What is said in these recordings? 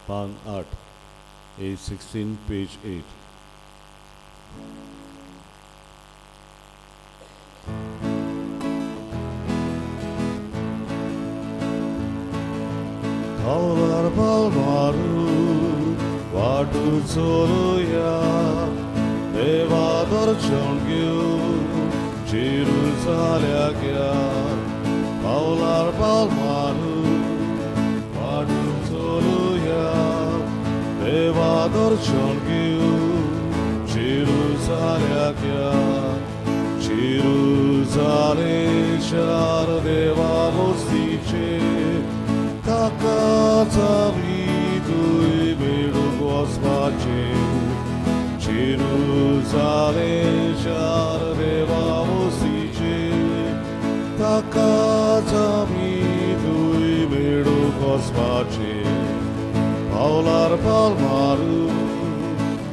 पान 8, A16, page 8. Dağlar balmaru, vadu soluya, devador çongyu, Jerusalem. Dağlar balmaru, vadu soluya, devador çongyu, Jerusalem. Jerusalem şar deva mostice, taka zawituj bylu głos Maciej. Jeruzalem szar deva mostice, taka zawituj bylu głos Maciej. Paular palmaru,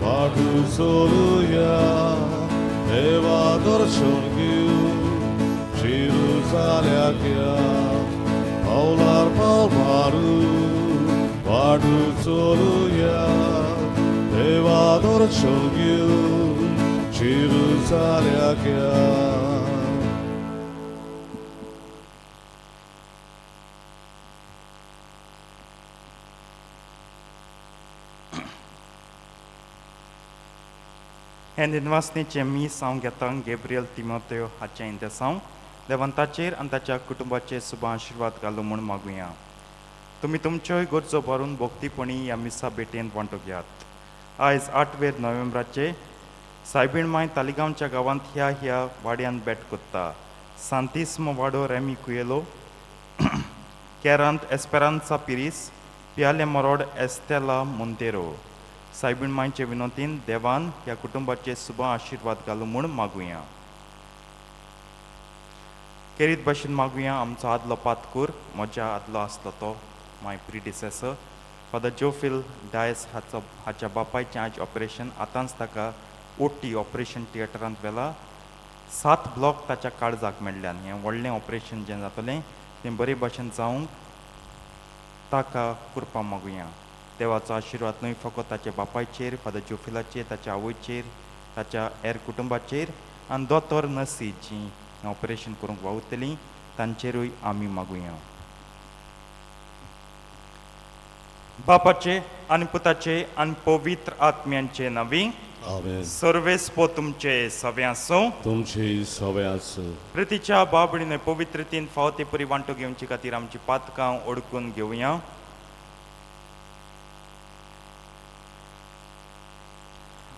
vadu soluya, Eva dorshongiu, Jerusalem. Paular palmaru, vadu soluya, Eva dorshongiu, Jerusalem. And in वाचनेचे मी सांग घेता Gabriel तिमोथेयो हाचे इंदेसांव देवंताचेर आनी ताच्या कुटुंबाचेर शुभ आशिर्वाद घालूं म्हूण मागुया. तुमी तुमच्योय गरजो भरून भोगतीपणी ह्या मिसा भेटेंत वांटो घेयात. आयज 8 नोव्हेंबराचे सायबीण तालिगांवच्या गांवांत ह्या वाड्यान भेट कोत्ता. सांतिस्मो वाडो रेमी कुयेलो, केरांत एस्पेरांसा पिरीस, पियाले मोरोड एस्तेला मोंतेरो. सायबीण मांयचे विनोतीन देवान ह्या कुटुंबाचे शुभ आशिर्वाद घालूं म्हूण मागुया. केरीत भाशेन मागुया आमचो आदलो पातकूर, म्हज्या आदलो आसलो तो माय प्रिडिसेसर फादर जोफिल डायस हाच्या बापायचें आज ऑपरेशन. आतांच ताका ओटी ऑपरेशन थिएटरांत व्हेला. 7 ब्लॉक ताच्या काळजाक मेळ्ळ्यान. हें व्हडलें ऑपरेशन जें जातलें तें बरे भाशेन जावंक ताका कृपा मागुया. देवाचो आशिर्वाद न्हय फकत ताच्या बापायचेर, फादर जोफिलाचेर, ताच्या आवयचेर, ताच्या हेर कुटुंबाचेर आनी दोतोर नसी जीं ऑपरेशन करूंक वावुरतलीं तांचेरूय आमी मागुया. बापाचे आनी पुताचे आनी पवित्र आत्म्यांचे नांवी. Amen. सर्वेस्पो तुमचे सव्यांसो. तुमचे सवयास प्रितीच्या बाबडीने पवित्रतेन फावते परी वांटो घेवचे खातीर आमची पातकां ओळखून घेवया.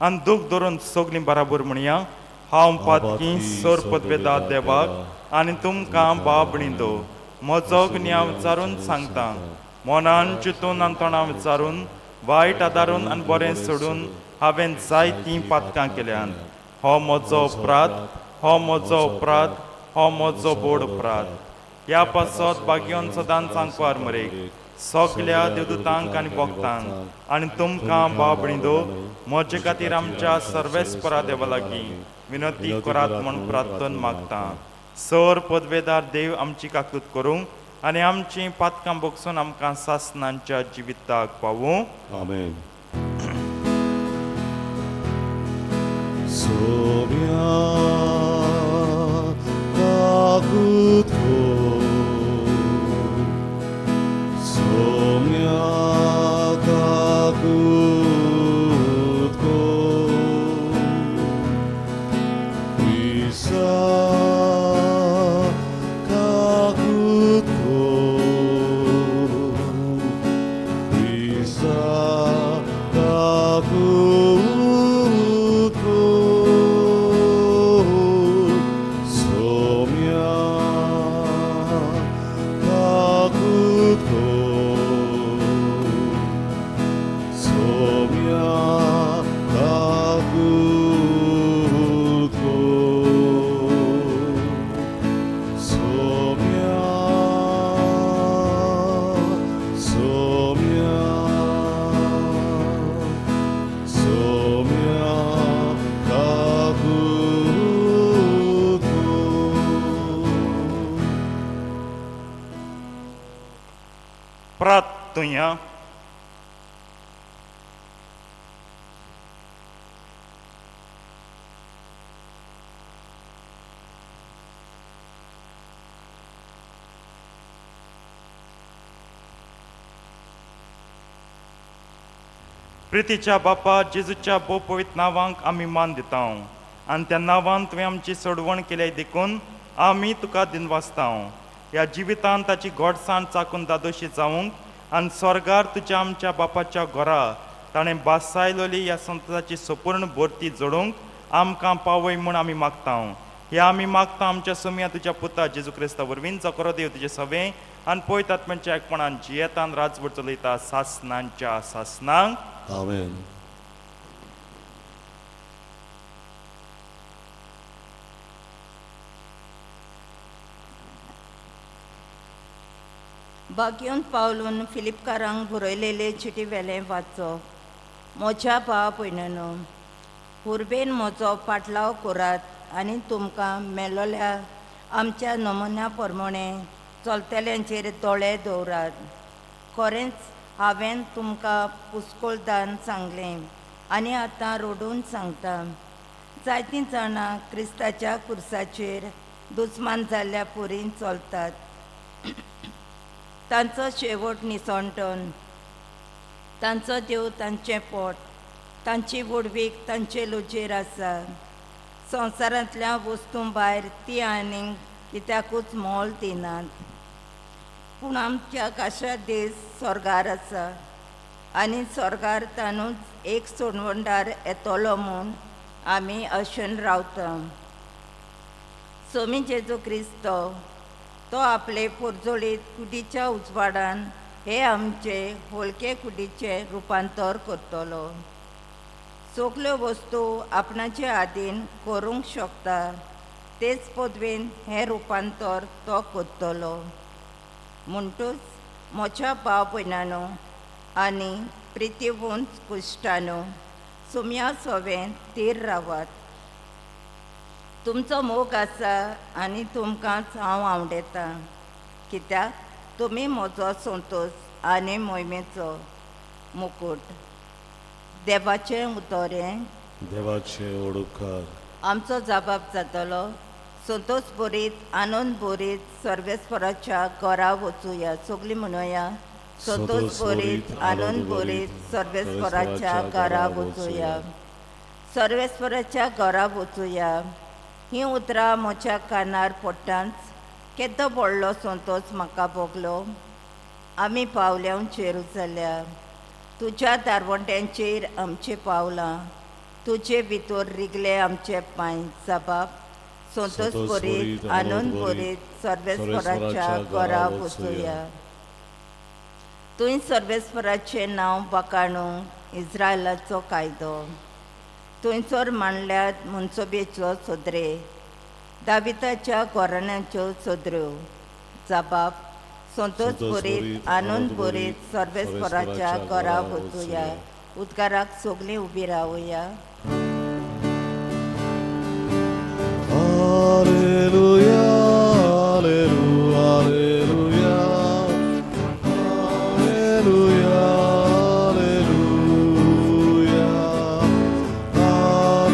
आनी दूख धरून सगलीं बराबर म्हणया. हांव पातकी सर पदवेदार देवाक आनी तुमकां बाबडींदो म्हजो गुन्यांव विचारून सांगता. मनान चिंतून आनी तोंडां विचारून, वायट आदारून आनी बरें सोडून हांवें जायतीं पातकां केल्यात. हो म्हजो अपराध, हो म्हजो अपराध, हो म्हजो बोड अपराध. ह्या पासत बागयोन सदांच सांगपार मरे सगल्या देवदूतांक आनी भक्तांक आनी तुमकां बाबडींदो म्हजे खातीर आमच्या सर्वेस्परा देवा लागीं विनंती करात म्हूण प्रार्थन मागता. सर पदवेदार देव आमची काकूत करूं आनी आमची पातकां भोगसून आमकां सासणांच्या जिविताक पावूं. Amen. Sobia kakutko, Sobia kakutko, Isa kakutko, Isa kakutko. प्रार्थना. प्रितीच्या बापा जेजूच्या भोव पवित्र नांवांक आमी मान दिता आनी त्या नांवान तुवें आमची सोडवण केल्या देखून आमी तुका दिनवासता ह्या जिवितांत ताची गोडसाण चाकून दादोशी जावंक आनी स्वर्गार तुज्या आमच्या बापाच्या घरा ताणें बासायलोली ह्या संताची संपूर्ण भरती जोडूंक आमकां पावय म्हूण आमी मागता हे आमी मागता आमच्या सुम्या तुज्या पुता जेजू क्रिस्ता वरवीं जकरो देव तुजे सवे आनी पळयत आत्म्याच्या एकपणान जियेतान राजभर चलयता सासनांच्या सासनांक Amen. बागेवन पावलून फिलिपकारांक बरयलेले चिटी वेलें वाचप म्हज्या भाव भयणीनो हुर्बेन म्हजो पाटलाव करात आनी तुमकां मेलोल्या आमच्या नमुन्या प्रमाणे चलतल्यांचेर दोळे दवरात. खरेंच हांवें तुमकां पुस्कोळदान सांगलें आनी आतां रोडून सांगता. जायतीं जाणां क्रिस्ताच्या कुर्साचेर दुस्मान जाल्ल्या पोरीन चलतात. तांचो शेवट निसणटण, तांचो देव तांचें पोट, तांची वडवीक तांचे लुजेर आसा. संवसारांतल्या वस्तू भायर ती आनीक कित्याकूच मोल दिनात. पूण आमच्या काशा देश स्वर्गार आसा आनी स्वर्गार तांदूच एक सोडवणदार येतलो म्हूण आमी आशेन रावता. सोमी जेजू क्रिस्तो तो आपले पोरजोळीत कुडीच्या उजवाडान हे आमचे होळके कुडीचे रुपांतर करतलो. सगल्यो वस्तू आपणाचे आदीन करूंक शकता तेच पदवेन हें रुपांतर तो करतलो. म्हणटूच म्हज्या भाव भयणानो आनी प्रितीवंत कुश्टानो सुम्या सवें थीर रावात. तुमचो मोग आसा आनी तुमकांच हांव आवडटा कित्याक तुमी म्हजो संतोश आनी मोहिमेचो मुकूट. देवाचें उतोरें देवाचे ओडुकार आमचो जबाब जातलो. संतोश बरीत आनंद बरीत सर्वेस्वराच्या घरा वचुया. सगळीं म्हणुया संतोष बरीत आनंद बरीत सर्वेस्वराच्या घरा वचुया. सर्वेस्वराच्या घरा वचुया हीं उतरां म्हज्या कानार पडटाच केदो व्हडलो संतोश म्हाका भोगलो. आमी पावल्या जेरुसल्या. तुज्या दारवंट्यांचेर आमचें पावलां. तुजे भितर रिगले आमचे पांय. जबाब संतोष बरीत आनंद बरीत सर्वेस्वराच्या घरा वचुया. तुवें सर्वेस्वराचें नांव बाकाणूंक इस्रायलाचो कायदो. थंयसर मांडल्यात मनसोबेच्यो सदरे, दाविदाच्या घराण्यांच्यो सदऱ्यो. जबाब संतोष बरीत आनंद बरीत सर्वेस्वराच्या घरा वचुया. उद्गाराक सगळीं उबी रावुया. Alleluia, alleluia, alleluia. Alleluia, alleluia.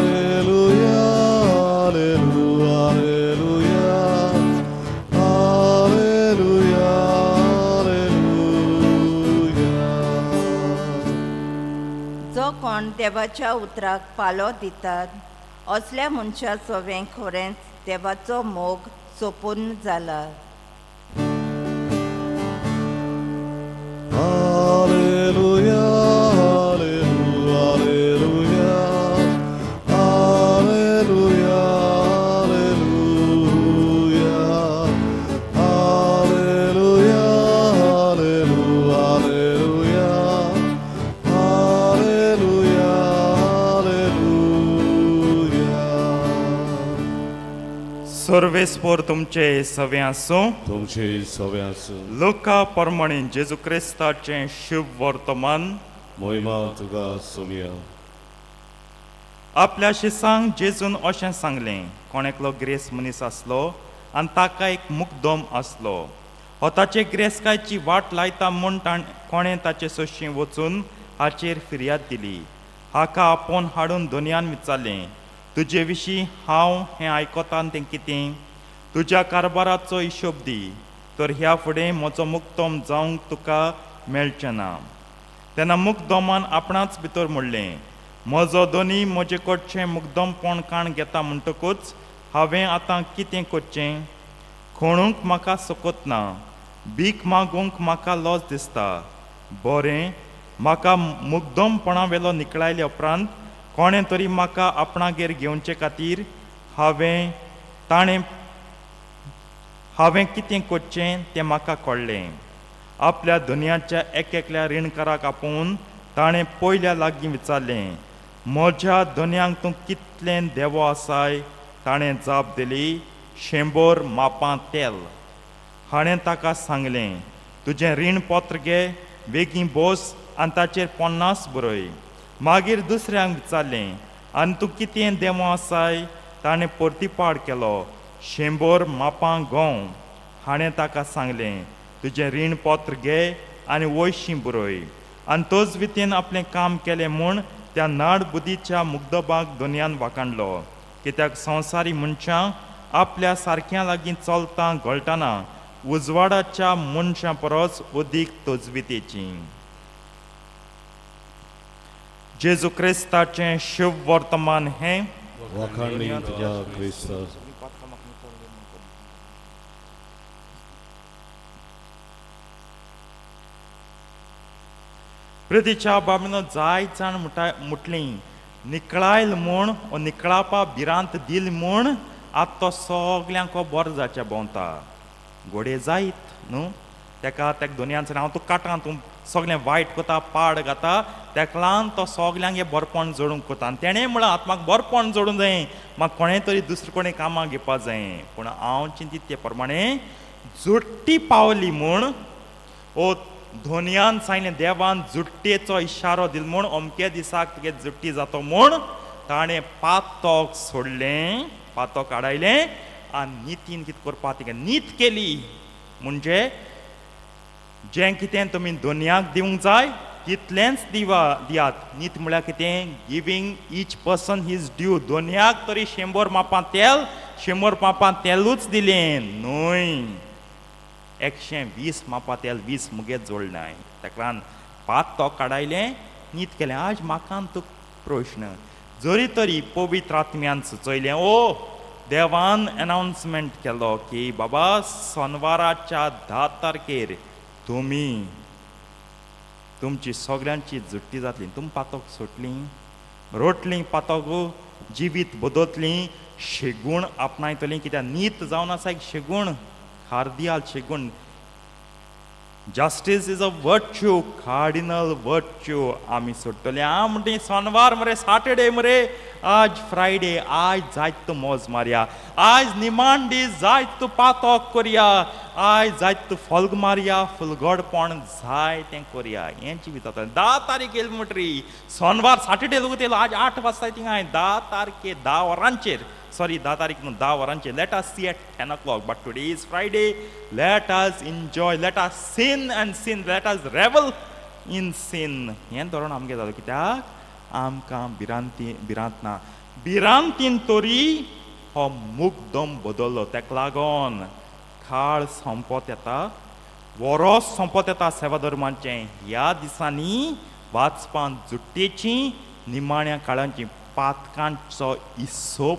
Alleluia, alleluia, alleluia. Alleluia, alleluia. जो कोण देवाच्या उतराक पालो दितात असल्या मनशा सवें खरेंच देवाचो मोग सोपून जाला. Alleluia, alleluia, alleluia. Alleluia, alleluia. Alleluia, alleluia, alleluia. Alleluia, alleluia. सर्वेस्पर तुमचे सवे आसूं. तुमचे सवे आसूं. लोका प्रमाणे जेजू क्रिस्ताचें शुभ वर्तमान. मोहिमा तुका सोमिया. आपल्या शिसांक जेजून अशें सांगलें. कोणेकलो ग्रेस मनीस आसलो आनी ताका एक मुकदम आसलो. हो ताचे ग्रेसकायची वाट लायता म्हूण कोणें ताचे सोशी वचून हाचेर फिर्याद दिली. हाका आपोवन हाडून दोनयान विचारलें, तुजे विशीं हांव हें आयकतां तें कितें? तुज्या कारबाराचो हिशोब दी, तर ह्या फुडें म्हजो मुक्तम जावंक तुका मेळचें ना. तेन्ना मुक्दोमान आपणाच भितर म्हणलें, म्हजो दोनी म्हजे कडचें मुक्दमपण काण घेता म्हणटकूच हांवें आतां कितें करचें? कोणूंक म्हाका सोकोतना, भीक मागूंक म्हाका लज दिसता. बरें, म्हाका मुक्दमपणा वेलो निकळायले उपरांत कोणें तरी म्हाका आपणागेर घेवचे खातीर हांवें कितें करचें तें म्हाका कळ्ळें. आपल्या दुनयाच्या एकल्या रीणकाराक आपोवन ताणें पयल्या लागीं विचारलें, म्हज्या दुनयांक तूं कितलें देवो आसाय? ताणें जाप दिली, 100 मापां तेल. हाणें ताका सांगलें, तुजें रीणपत्र घे, बेगीन बस आनी ताचेर 50 बरय. मागीर दुसऱ्यांक विचारलें, आनी तूं कितें देवो आसाय? ताणें परतीपाड केलो, 100 मापां गंव. हाणें ताका सांगलें, तुजें रीणपत्र घे आनी वयशीं बरय. आनी तोच वितेन आपलें काम केलें म्हूण त्या नाड बुदीच्या मुग्धबाग दुनयान वाखाणलो. कित्याक संवसारी मनशां आपल्या सारक्या लागीं चलतां घोळटना उजवाडाच्या मनशां परस अदीक तोजवितेचीं. जेजू क्रिस्ताचें शुभ वर्तमान हें वखाणी तुझ्या क्रिस्ता. प्रितीच्या बाबीनो जायत जाण मुटलीं, निकळायल म्हूण ओ निकळापा भिरांत दिल म्हूण आतां तो सगल्यांक बरो जावचे भोंवता. घोडये जायत न्हू, तेका दुनयांचें हांव तूं काटां, तूं सगळें वायट कोता, पाड घाता, तेका लागून तो सगल्यांक हें बरेपण जोडूंक कोता. आनी तेणें म्हळां आतां म्हाका बरेपण जोडूंक जाय, म्हाका कोणें तरी दुसरें कोणें कामाक घेवपाक जाय. पूण हांव चिंतीत ते प्रमाणें जुट्टी पावली म्हूण ओ दुनयान सांगलें, देवान जुट्टेचो इशारो दिलो म्हूण अमके दिसाक तुगे जुट्टी जातो म्हूण ताणें पातोक सोडलें, पातोक आडायलें आनी नितीन कितें करपा तिका नीत केली. म्हणजे जें कितें तुमी दुनयाक दिवंक जाय तितलेंच दियात. नीत म्हळ्यार कितें? Giving each person his due. दुनयाक तरी 100 मापां तेल, 100 मापां तेलूच दिलें न्हय, 120 मापां तेल 20 मुगेच जोडनाय. ताका लागून पात तो काडायलें, नीत केलें. आज म्हाका तुका प्रश्न, जरी तरी पवित्र आत्म्यान सुचयलें, ओ देवान अनाउन्समेंट केलो की बाबा शेनवाराच्या 10 तारखेर तुमी तुमची सगळ्यांची जुट्टी जातली, तुमी पातोक सोडलीं, रोटलीं पातोक, जिवीत बदलतलीं, शेगूण आपणायतलीं. कित्याक नीत जावन आसा एक शेगूण, कार्दियाल शेगूण. Justice is a virtue, cardinal virtue आमी सोडटले. म्हणटा शेनवार मरे, सॅटर्डे मरे, आज फ्रायडे, आज जायत मोज मारया, आज निमाण दीस जायत पातोक करया, आज जायत फल्ग मारया, फुलगडपण जाय तें करया. हें जिवीत जाता. 10 तारीख येयली म्हणटरी शेनवार, सॅटर्डे लोक येयलो, आज 8 वाजता थिंगा 10 तारखे 10 वरांचेर, sorry 10 तारीख न्हू 10 वरांचेर. Let us see at 10 o'clock, but today is Friday. Let us enjoy, let us sin and sin, let us revel in sin. हें धोरण आमगे जालो. कित्याक आमकां भिरांत ना. भिरांतीन तरी हो मुग्दम बदललो. तेका लागोन काळ संपत येता, वरोस संपत येता सेवा धर्माचें. ह्या दिसांनी वाचपान जुट्टेची, निमाण्या काळांची पातकांचो हिसोब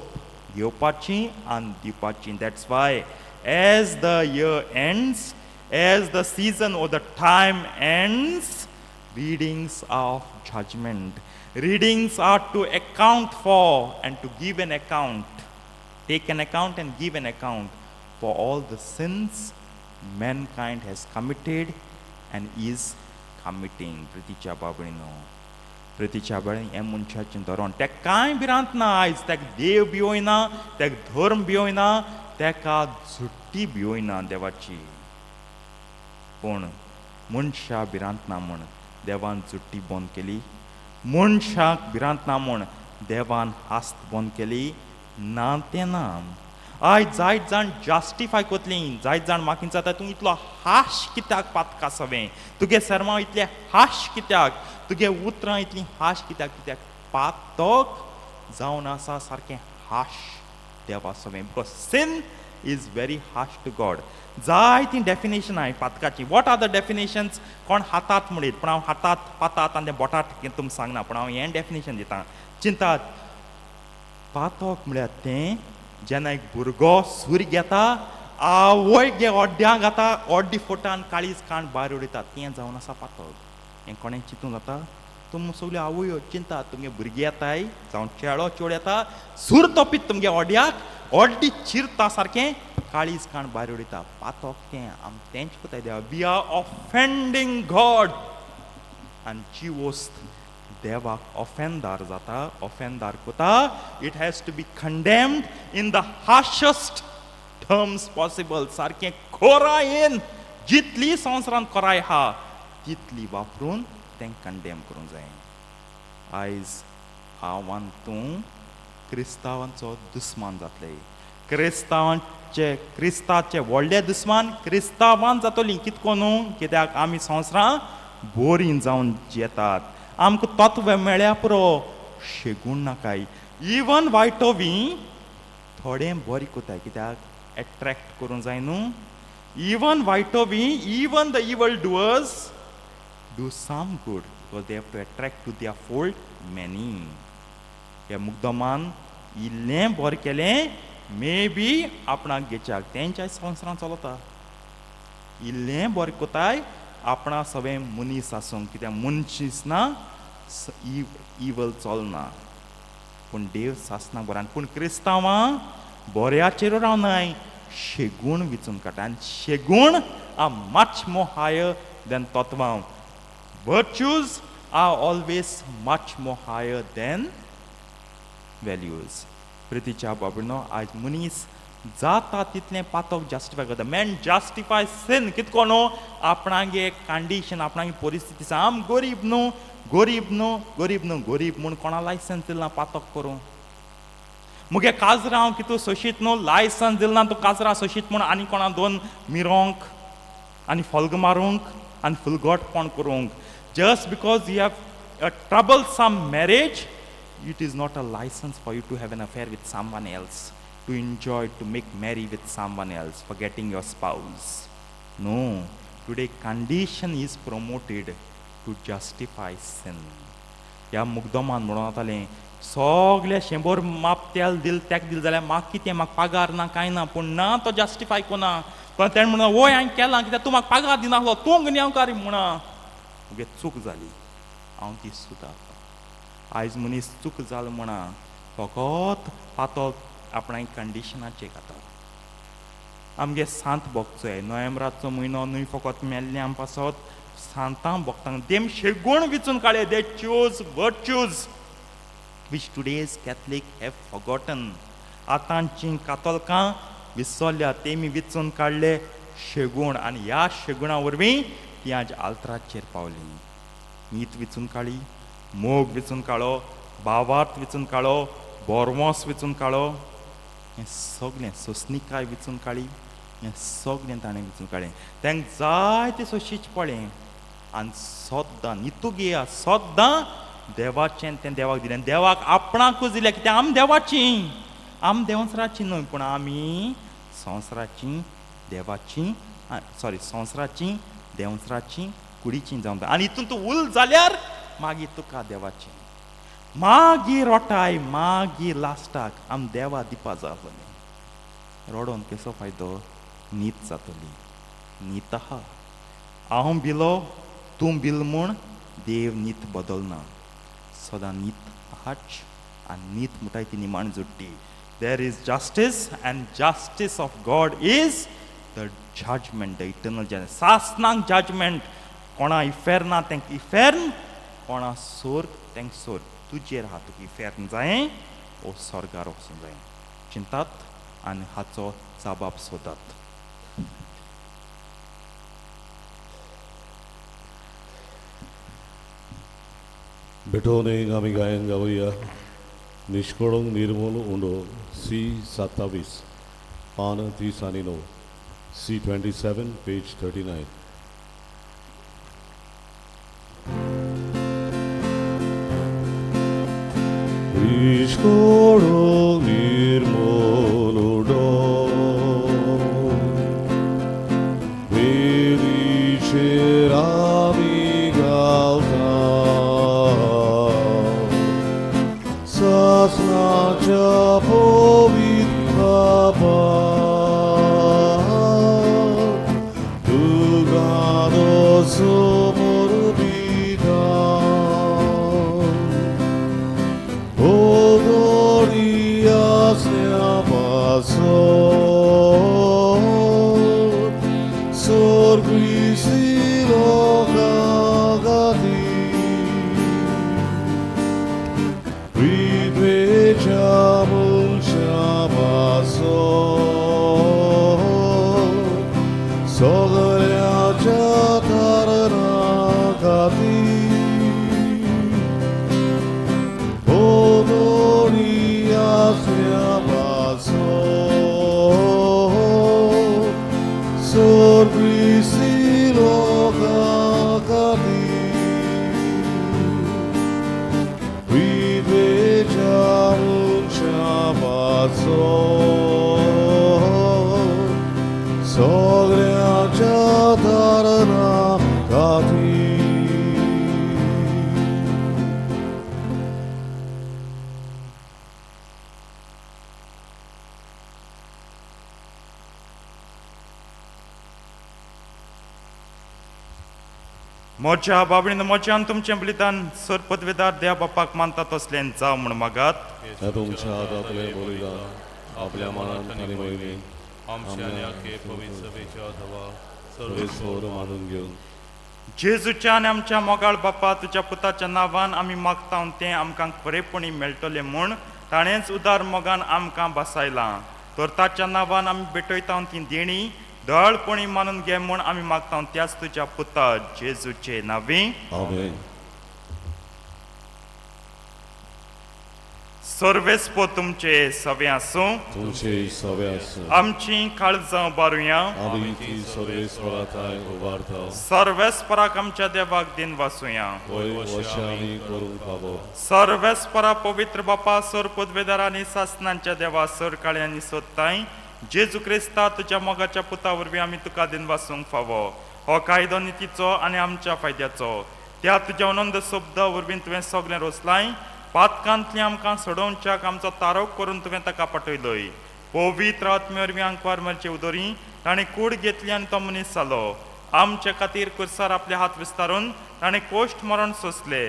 घेवपाची आनी दिवपाची. That's why as the year ends, as the season or the time ends, readings of judgment, readings are to account for and to give an account, take an account and give an account for all the sins mankind has committed and is committing. प्रितीच्या बाबळीनो, प्रितीच्या बाबळीन हें मनशाचें धोरण. तेका कांय भिरांत ना. आयज तेका देव भिवयना, तेका धर्म भिवयना, तेका जुट्टी भिवयना देवाची. पूण मनशा भिरांत ना म्हूण देवान जुट्टी बंद केली. मनशाक भिरांत ना म्हूण देवान हास्त बंद केली. ना तें ना. आयज जायत जाण जस्टिफाय कोतलीं, जायत जाण म्हाका जाता तूं इतलो हाश कित्याक पातका सवें, तुगे सरमां इतलें हाश कित्याक, तुगे उतरां इतलीं हाश कित्याक, कित्याक पातोक जावन आसा सारकें हाश देवा सवें. Because sin is very harsh to God. जायती डेफिनेशन आहे पातकाची. What are the definitions? कोण हातात म्हणत पण हांव हातात पातात आनी बोटात तुमकां सांगना, पूण हांव हें डेफिनेशन दितां. चिंतात, पातोक म्हळ्यार तें जेन्ना एक भुरगो सूर घेता, आवय गे ओड्ड्यांक घाता, ओड्डी फोटान काळीज काण भायर उडयता, तें जावन आसा पातोक. हें कोणें चिंतूंक जाता? तुम सगळ्यो आवयो चिंता, तुमगे भुरगीं येताय जावं चेडो चेड येता, सूर तोपीत तुमगे ओड्याक, ओड्डी चिरता सारकें काळीज काण भायर उडयता. पातोक तें आम तेंच कोताय देवा. We are offending God. आनी जी वस्त देवाक ऑफेंदार जाता, ऑफेंदार कोता, it has to be condemned in the harshest terms possible. सारकें खोरायेन जितली संवसारांत खोराय आहा तितली वापरून तें कंडेम करूंक जाय. आयज हांव आनी तूं क्रिस्तांवांचो दुस्मान जातले. क्रिस्ताचे व्हडले दुस्मान क्रिस्तांवान जातलीं. कितको न्हू? कित्याक आमी संवसारांत बोरीं जावन जेतात. आमकां तत्व मेळ्ळ्या पुरो, शेगूण नाकाय. इवन वायटोवी थोडें बरें कोताय, कित्याक एट्रॅक्ट करूंक जाय न्हू. इवन वायटोवी, इवन द इवल doors do some good because they have to attract to their fold many. हे मुग्धमान इल्लें बरें केलें मे बी आपणाक घेच्याक तेंच्या संवसारांत चलता. इल्लें बरें कोताय आपणा सगळें मनीस आसूंक, कित्याक मनीस ना इवल चलना. पूण देव सासनाक बरें. पूण क्रिस्तांवां बऱ्याचेर रावनाय, शेगूण विचून काडटा. आनी शेगूण are much more higher than तत्वां. Virtues are always much more higher than values. प्रितीच्या बाबडनो, आज मनीस जाता तितलें पातोक जस्टिफाय करता. Man justify sin. कितको न्हू? आपणागे कंडिशन, आपणागे परिस्थिती आसा. आम गरीब न्हू, गरीब न्हू, गरीब न्हू, गरीब म्हूण कोणा लायसन्स दिलना पातोक करूं. मुगे काजरां हांव कितू सोशीत न्हू, लायसन्स दिलना तूं काजरां सोशीत म्हूण आनी कोणा दोन मिरोंक आनी फॉल्ग मारूंक आनी फुलगोटपण करूंक. Just because you have a troublesome marriage, it is not a license for you to have an affair with someone else, to enjoy, to make merry with someone else, forgetting your spouse. No, today condition is promoted to justify sin. ह्या मुग्धमान म्हणून जातालें, सगळे 100 माप तेल दिल तेक दिल जाल्यार म्हाका कितें, म्हाका पागार ना कांय ना. पूण ना, तो जस्टिफाय कोना. पण तेणें म्हणून वय हांवें केलां, कित्याक तूं म्हाका पागार दिनासलो, तूं गुन्यांवकारी म्हणा. मुगे चूक जाली, हांव ती सुदारतां. आयज मनीस चूक जाल म्हणा फकत पातोक आपणाक कंडिशनाचेर घाता. आमगे सांत भोगचो जाय. नोव्हेंबराचो म्हयनो न्हय फकत मेल्ल्यां पासत सांतां भोगतां. देम शेगूण विचून काडले. They choose virtues which today's Catholic have forgotten. आतांची कातोलकां विसरल्या. तेमी विचून काडले शेगूण. आनी ह्या शेगुणा वरवीं ती आज आल्तराचेर पावली. मीठ विचून काडी, मोग विचून काडो, भावार्थ विचून काडो, बोरवोस विचून काडो. हें सगळें सोंसणीकाय विचून काडी. हें सगळें ताणें विचून काडलें. तांकां जाय तें सोंशीच पडलें. आनी सोद्दां नितुगिया सोद्दां देवाचें तें देवाक दिलें. देवाक आपणाकूच दिलें, कित्याक आमी देवाचीं. आमी देवसराचीं न्हय, पूण आमी संवसाराचीं देवाचीं, संवसाराचीं देवसराचीं कुडीचीं जावन. आनी हितून तूं उल जाल्यार मागीर तुका देवाचीं. मागीर रोटाय, मागीर लास्टाक आमी देवा दिवपा जाय आसलें. रडोन केसो फायदो? न्हीद जातली. न्हीद आहा. हांव भिलो, तूं भिल म्हूण देव न्हीद बदलना. सदां न्हीद आहाच. आनी न्हीद म्हणटाय ती निमाण जुट्टी. There is justice, and justice of God is the judgement, the eternal judgement. सासनाक जजमेंट. कोणा इफेरना तेंक इफेर्न, कोणा सोर्ग तेंक सोर्ग. तुजेर आहा तुका इफेर्न जाय ओ स्वर्गार वचूंक जाय. चिंतात आनी हाचो जबाब सोदात. बेटोने आमी गायन गावया. निष्कळंक निर्मल उंडो C27 पान 30 आनी 9. C27 page 39. Niष्कळंक निर्मल उंडो पवित्र बाबा तुगारो समोर विधान 오도리야 세아바소 소르그리시로 가가디 위되 잡은 샤바소 소그랴 자다르나 가디 오도리야 세아바소 소르그리시로 가가디 위되 잡은 샤바소 소그랴 자다르나 가디 मोच्या बाबडीन मोच्यान तुमचें बलिदान सर पदवेदार देवा बापाक मानतात असलें जाव म्हण मागात तुमच्या हातातले बलिदान आपल्या मनात आणि मोहिनी आमच्या आणि आखे पवित्र सभेच्या धवा सर्वेश्वर मानून घेऊन जेजूच्या आनी आमच्या मोगाळ बापा तुज्या पुताच्या नांवान आमी मागता तें आमकां खरेपणी मेळटलें म्हूण ताणेंच उदार मोगान आमकां बसायलां तर ताच्या नांवान आमी भेटयता ती देणी दळपणी मानून घे म्हूण आमी मागता त्याच तुज्या पुता जेजूचे नांवी आमेन सर्वेस्पो तुमचे सवे आसूं तुमचे सवे आसूं आमची काळजां बारुया आमी ती सर्वेश्वराताय उबारता सर्वेस्पराक आमच्या देवाक दिन वासुया वय वशांनी करूंक पावो सर्वेस्परा पवित्र बापा सर पदवेदार आनी सासणांच्या देवा सर काळ्यांनी सोदताय जेजू क्रिस्ता तुज्या मोगाच्या पुता वरवीं आमी तुका दिन वासूंक फावो हो कायदो नितीचो आनी आमच्या फायद्याचो त्या तुज्या अनंद शब्द वरवीं तुवें सगळें रोसलाय पातकांतली आमकां सोडोवच्याक आमचो तारोक करून तुवें ताका पाठयलोय पवित्र आत्मे वरवीं आंकवार मरचे उदोरी ताणें कूड घेतली आनी तो मनीस जालो आमचे खातीर कुर्सार आपले हात विस्तारून ताणें कोश्ट मरण सोंसले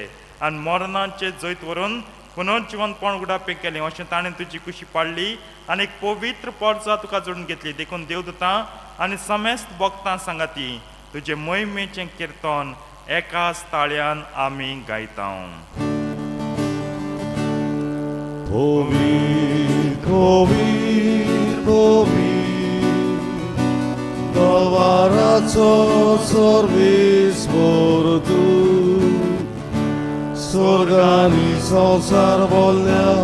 आनी मरणाचे जैत व्हरून पुनर्जीवनपण उडापे केलें अशें ताणें तुजी कुशी पाडली आनी एक पवित्र पर्जा तुका जोडून घेतली देखून देवदूतां आनी समेस्त भक्तां सांगाती तुजे मोहिमेचें किर्तन एकाच ताळ्यान आमी गायता Povir, povir, povir, dovaraco sorvis mordu, sorgani soncar volnia,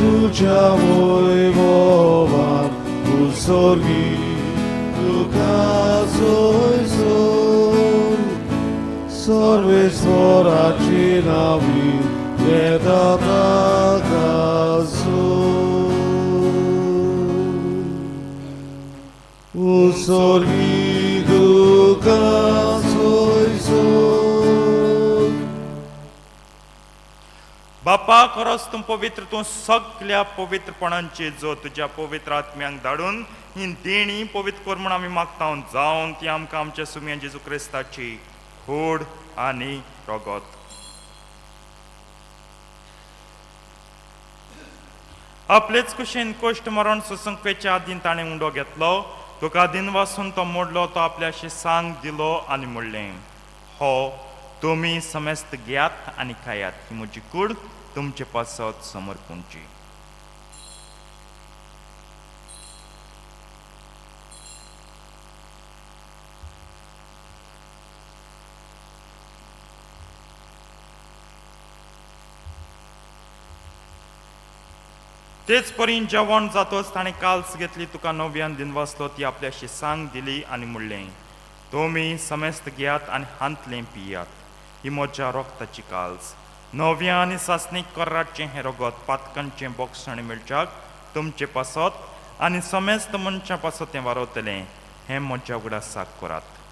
tucia vojvovar, u sorgi, ukazoj sor, sorvis morači navi, Eta o sorrido casoi sol बापा खरोच तूं पवित्र तूं सगळ्या पवित्रपणांची जो तुज्या पवित्र आत्म्यांक धाडून ही देणी पवित्र कर म्हूण आमी मागता जावन ती आमकां आमच्या सुम्या जेजू क्रिस्ताची खूड आनी रगत आपलेच कुशीन कोश्ट मरण सुसंख्येच्या आदीन ताणें उंडो घेतलो तुका दिन वासून तो मोडलो तो आपल्याशी सांग दिलो आनी म्हणलें हो तुमी समेस्त घेयात आनी खायात ही म्हजी कूड तुमचे पासत समर्पूंची तेच परीन जेवण जातोच ताणें काल्स घेतली तुका नव्यान दिन वाचलो ती आपल्याशी सांग दिली आनी म्हणलें तुमी समेस्त घेयात आनी हांतलें पियात ही म्हज्या रोगताची काल्स नव्या आनी सासणीक कर्राचें हें रगत पातकांचें बोगसण मेळच्याक तुमचे पासत आनी समेस्त मनशां पासत तें वारवतलें हें म्हज्या उगडासाक करात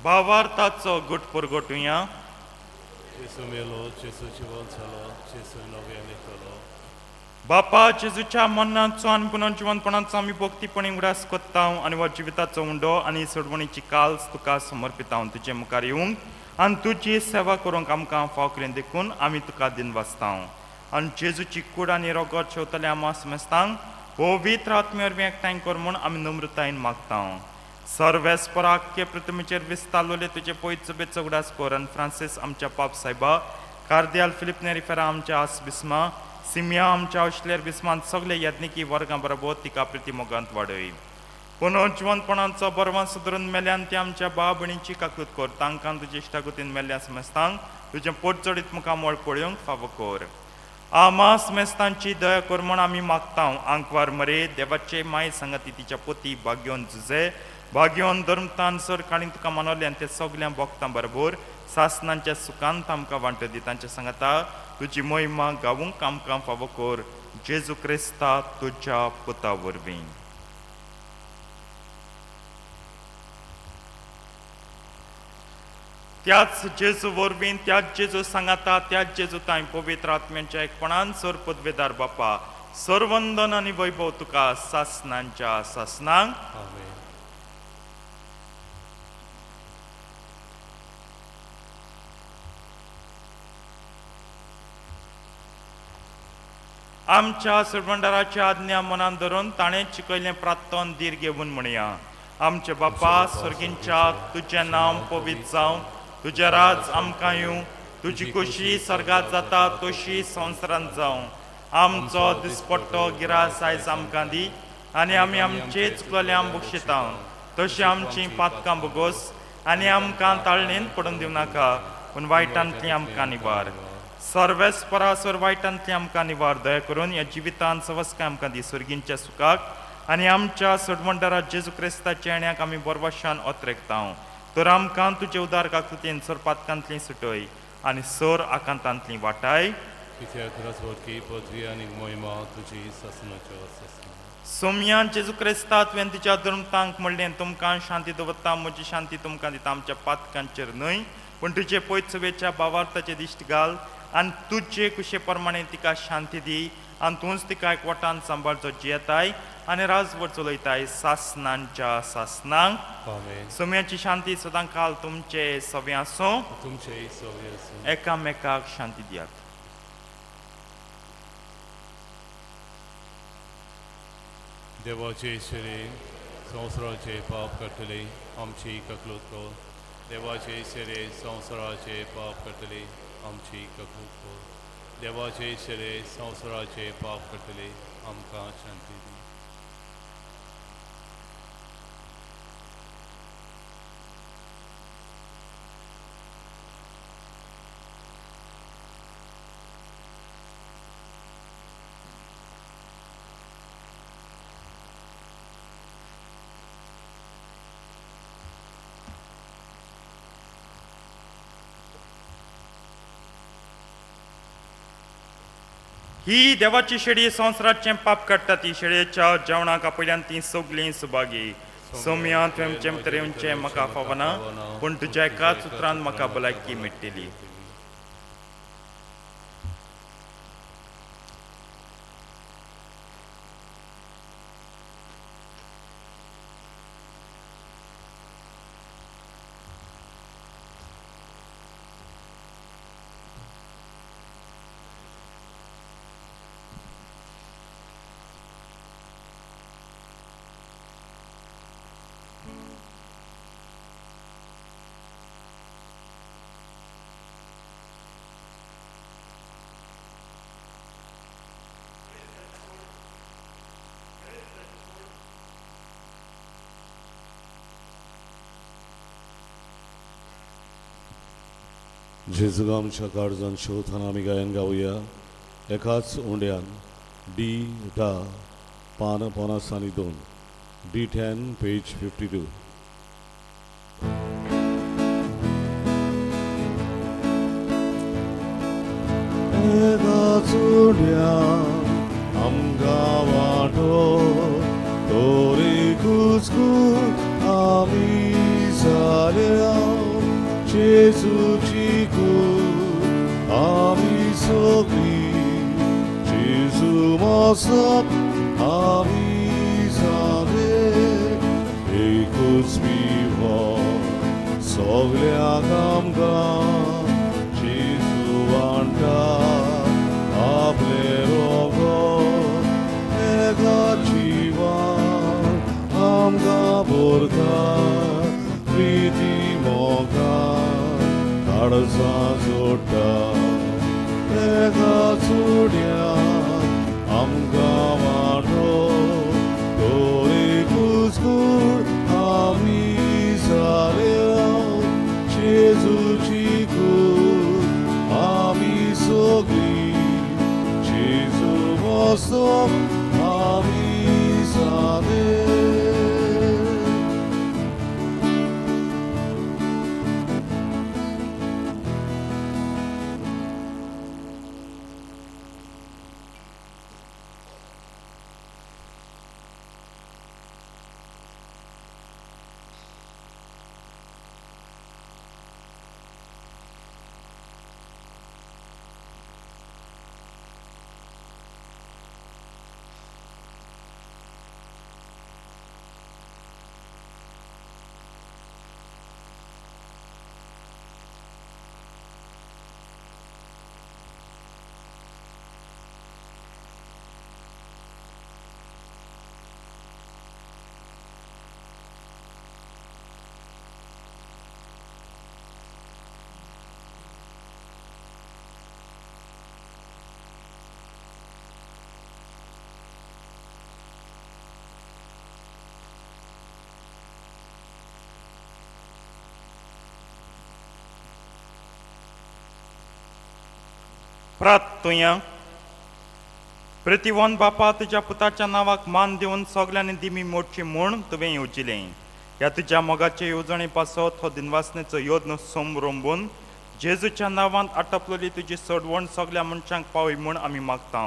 भावार्थाचो गुट पुरगोटुया जेसू मेलो, जेसू जिवंत जालो, जेसू नव्यान येतलो. बापा जेजूच्या मरणाचो आनी पुनर्जिवंतपणाचो आमी भोक्तीपणी उगडास कोत्ता आनी वा जिविताचो उंडो आनी सोडवणीची काल्स तुका समर्पिता तुजे मुखार येवंक आनी तुजी सेवा करूंक आमकां फाव करून देखून आमी तुका दिन वाचता आनी जेजूची कूड आनी रोगोट शेवतले आमा समेस्तांक पवित्र आत्म्यावर एकठांय कर म्हूण आमी नम्रतायेन मागता सर्वेस्पराख्य पृथ्वीचेर विस्तारलोले तुजे पवित्र सभेचो उगडास कर आनी फ्रांसीस आमच्या पाप सायबा कार्दियाल फिलिप नेरिफेरा आमच्या आस बिस्मा सिमिया आमच्या औशलेर बिस्मांत सगळे यत्निकी वर्गां बरोबर तिका प्रतिमोगांत वाडय पुनर्जिवंतपणाचो बरवां सुदरून मेल्यान ते आमच्या भाव भयणीची काकूत कर तांकां तुजे इश्टागतीन मेल्ल्या समेस्तांक तुजें पोटचडीत मुखार मोळ पळोवंक फावो कर आमा समेस्तांची दया कर म्हूण आमी मागता आंकवार मरे देवाचे माय संगती तिच्या पोती भाग्योन झुजे भाग्योन धर्मतान सर काळीं तुका मानवले आनी ते सगळ्या भक्तां बरोबर सासनांच्या सुखांत आमकां वांटो दी तांच्या सांगता तुजी महिमा गावूंक आमकां फावो कर जेजू क्रिस्ता तुज्या पुता वरवीं त्याच जेजू वरवीं त्याच जेजू सांगाता त्याच जेजू ताई पवित्र आत्म्याच्या एकपणान सर पदवेदार बापा सर्वंदन आनी वैभव तुका सासनांच्या सासनांक आमेन. आमच्या सर्वंडाराची आज्ञा मनान धरून ताणें शिकयलें प्रार्थन दीर घेवन म्हणया आमचे बापा स्वर्गींच्या तुजें नांव पवित्र जावं तुजें राज आमकां येवं तुजी खोशी सर्गात जाता तशी संवसारांत जावं आमचो दिसपट्टो गिरास आयज आमकां दी आनी आमी आमचे चुकलेल्यांक बक्षिता तशी आमची पातकां बोगोस आनी आमकां ताळणेन पडून दिवं नाका पूण वायटांतली आमकां निवार सर्वेस्परासर वायटांतली आमकां निवार दया करून ह्या जिवितांत सवस्काय आमकां दी सर्गींच्या सुखाक आनी आमच्या सोडवंडारा जेजू क्रिस्ताच्या येण्याक आमी बरवाशान ओतरेकता तर आमकां तुजे उदार काकुतीन सर पातकांतली सुटय आनी सर आकांतांतली वाटाय कित्याक राजवटकी पदवी आनी मोहिमा तुजी सासनाच्यो सासना. सोमयान जेजू क्रिस्ता तुवें तिच्या धर्मतांक म्हणलें तुमकां शांती दवरता म्हजी शांती तुमकां दिता आमच्या पातकांचेर न्हय पूण तुजे पयत सवेच्या भावार्थाचे दिश्ट घाल आनी तुजे कुशे प्रमाणे तिका शांती दी आनी तूंच तिका एकवटान सांबाळचो जियेताय आनी राजवट चलयताय सासनांच्या सासनांक आमेन. सोम्याची शांती सदां काल तुमचे सवे आसूं तुमचे सवय आसूं. एकामेकाक शांती दियात देवाचे इश्वरे संवसाराचे पाप करतले आमची ककलूत कर देवाचे इश्वरे संवसाराचे पाप करतले आमची ककलूत कर देवाचे इश्वरे संवसाराचे पाप करतले आमकां शांती दी. ही देवाची शेळी संवसाराचें पाप काडटा ती शेळयेच्या जेवणाक आपयल्यान ती सगळीं सुभागी सोम्या तुमचे तरेचे म्हाका फावना पूण तुज्या एकाच उतरान म्हाका भलायकी मेळटली जेजुगा आमच्या काळजान शोधान आमी गायन गावया एकाच उंड्यान डी डा पान 50 आणि 2 D10 पेज 52 एकाच उंड्यान आमकां वाटो तोरी कुचकून आमी जाल्या जेजूची कूड आमी सगळी जेजू मसप आमी जाले एकूच विवाह सगळ्यांक आमकां जेजू वांटा आपले रोगोत एका जिवान आमकां भरता प्रिती मोगान काळजां जोडटा एका चुड्यान आमकां वांटो तो एकूच कूड आमी जाले जेजूची कूड आमी सगळी जेजू मसप आमी जाले प्रार्थुया प्रतिवन बापा तुज्या पुताच्या नावाक मान दिवन सगळ्यांनी दिमी मोडची म्हूण तुवें येवजिलें ह्या तुज्या मोगाचे येवजणे पासत हो दिनवासनेचो योद्न सोमरोंबून जेजूच्या नांवांत आटपलेली तुजी सोडवण सगळ्या मनशांक पावय म्हूण आमी मागता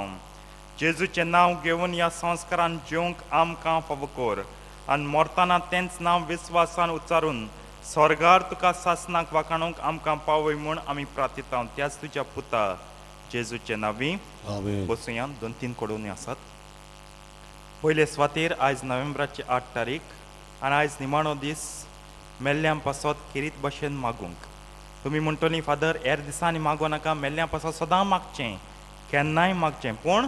जेजूचें नांव घेवन ह्या संस्कारान जेवंक आमकां फावो कर आनी मरतना तेंच नांव विस्वासान उच्चारून स्वर्गार तुका सासनाक वाखाणूंक आमकां पावय म्हूण आमी प्रार्थिता त्याच तुज्या पुता जेजूचे नावी आमेन बसूया 2-3 कोडोनी आसात पयले स्वातेर आयज नोव्हेंबराची 8 तारीख आनी आयज निमाणो दीस मेल्ल्यां पासत खेरीत भाशेन मागूंक तुमी म्हणटली फादर हेर दिसांनी मागो नाका मेल्ल्यां पासत सदां मागचें केन्नाय मागचें पूण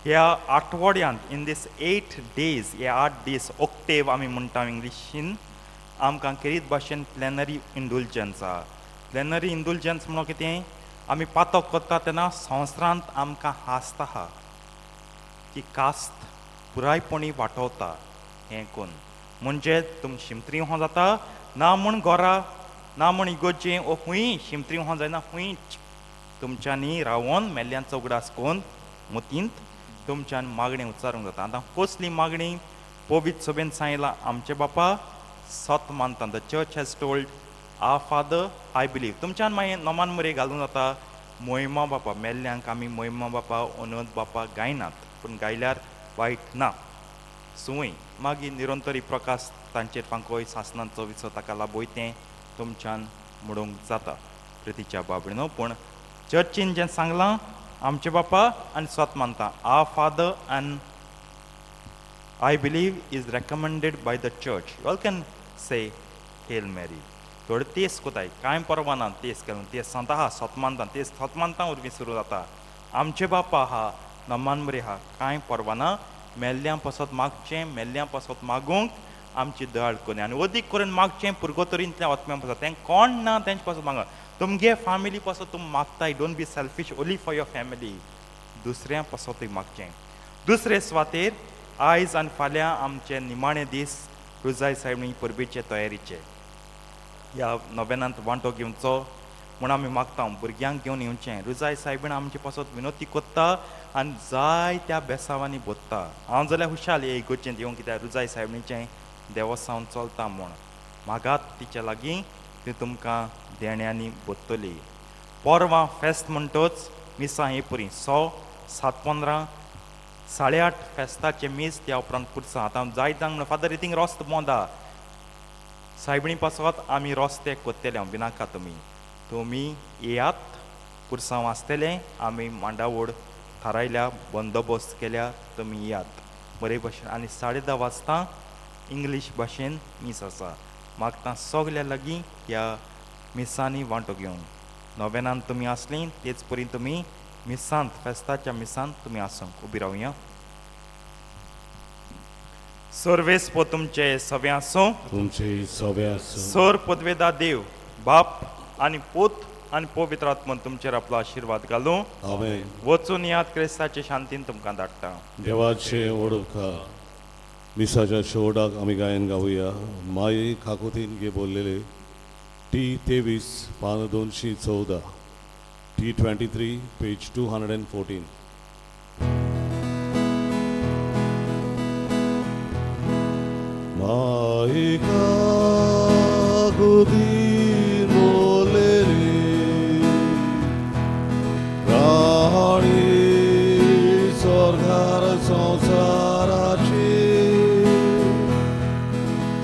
ह्या आठवड्यांत इन दीस 8 days हे 8 दीस ऑक्टेव आमी म्हणटा इंग्लिशीन आमकां खेरीत भाशेन प्लॅनरी इंडुलजन्स आहा प्लॅनरी इंडुलजन्स म्हणून कितें आमी पातो करता तेन्ना संवसारांत आमकां हांसता आहा की कास्त पुरायपणी वाटोवता हें कोण म्हणजे तुम शिमतरी हो जाता ना म्हूण घरा ना म्हूण इगोजें ओ खूंय शिमतरी हो जायना खूंयच तुमच्यांनी रावोन मेल्ल्यांचो उगडास कोन्न मुतींत तुमच्यान मागणी उच्चारूंक जाता आतां कसली मागणी पवित्र सभेन सांगलां आमचे बापा सत मानता the church has told our Father I believe तुमच्यान मागीर नमान मरे घालूं जाता मोहिमा बापा मेल्ल्यांक आमी मोहिमा बापा अनंत बापा गायनात पूण गायल्यार वायट ना सुवय मागीर निरंतरी प्रकाश तांचेर फांकोय सासनांचो विसो ताका लाबोय तें तुमच्यान म्हणूंक जाता प्रितीच्या बाबडीनो पूण चर्चीन जें सांगलां आमचे बापा आनी स्वत मानता our Father and I believe is recommended by the church you all can say Hail Mary थोडे तेस कोताय कांय परवा ना तेस केलो तेस सांगता आहा सतमानता तेस सतमानता उर्वी सुरू जाता आमचे बापा आहा नमानमरे आहा कांय परवा ना मेल्ल्यां पासत मागचें मेल्ल्यां पासत मागूंक आमची दयाळ कोणी आनी अदीक करून मागचें पुर्गोतरींतल्या आत्म्यां पासत तें कोण ना तेंचे पासत मागा तुमगे फॅमिली पासत तुम मागताय don't be selfish only for your family दुसऱ्या पासतूय मागचें दुसरे स्वातेर आयज आनी फाल्यां आमचे निमाणे दीस रुजाय सायबणी परबेचे तयारीचे ह्या नव्यानांत वांटो घेवचो म्हूण आमी मागता भुरग्यांक घेवन येवचें रुजाय सायबीण आमचे पासत विनोदी कोत्ता आनी जाय त्या बेसांवांनी बोत्ता हांव जाल्यार हुशाल हे इगोचें येवंक कित्याक रुजाय सायबणीचें देवस्थान चलता म्हूण मागात तिचे लागीं ती तुमकां देण्यांनी बोत्तली परवां फेस्त म्हणटोच मिसां हे पुरी 7:15 8:30 फेस्ताचे मीस त्या उपरांत पुरसां आतां जायतांक म्हणून फादर इथींग रोस्त मोंदा सायबणी पासत आमी रस्ते कोत्तेले भिनाका तुमी येयात पुरसांव आसतले आमी मांडावळ थारायल्या बंदोबस्त केल्या तुमी येयात बरे भाशेन आनी 10:30 वाजता इंग्लीश भाशेन मीस आसा मागता सगल्या लागीं ह्या मिसांनी वांटो घेवंक नोवेनान तुमी आसलीं तेच परी तुमी मिसांत फेस्ताच्या मिसांत तुमी आसूंक उबी रावया सर्वेस पो तुमचे सवे आसूं तुमचे सव्या सर पदवेदा देव बाप आनी पूत आनी पवित्र आत्मन तुमचेर आपलो आशिर्वाद घालूं आमेन वचून यात क्रिस्ताचे शांतीन तुमकां धाडटा देवाचे ओळखा मिसाच्या शेवटाक आमी गायन गावया माये काकुतीन गे बोललेले T23 पान 214 T23 पेज 214 माये काकुतीन बोललेले प्राणी स्वर्गार संसाराचे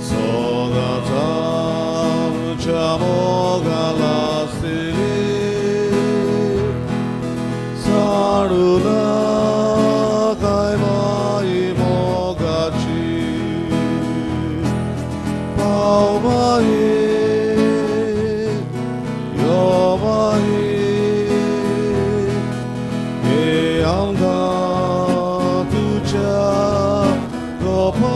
सदांचा आमच्या मोगाला आसले साडूना काय माये मोगाची पाव माये यो माये हे आमकां तुझ्या गोपा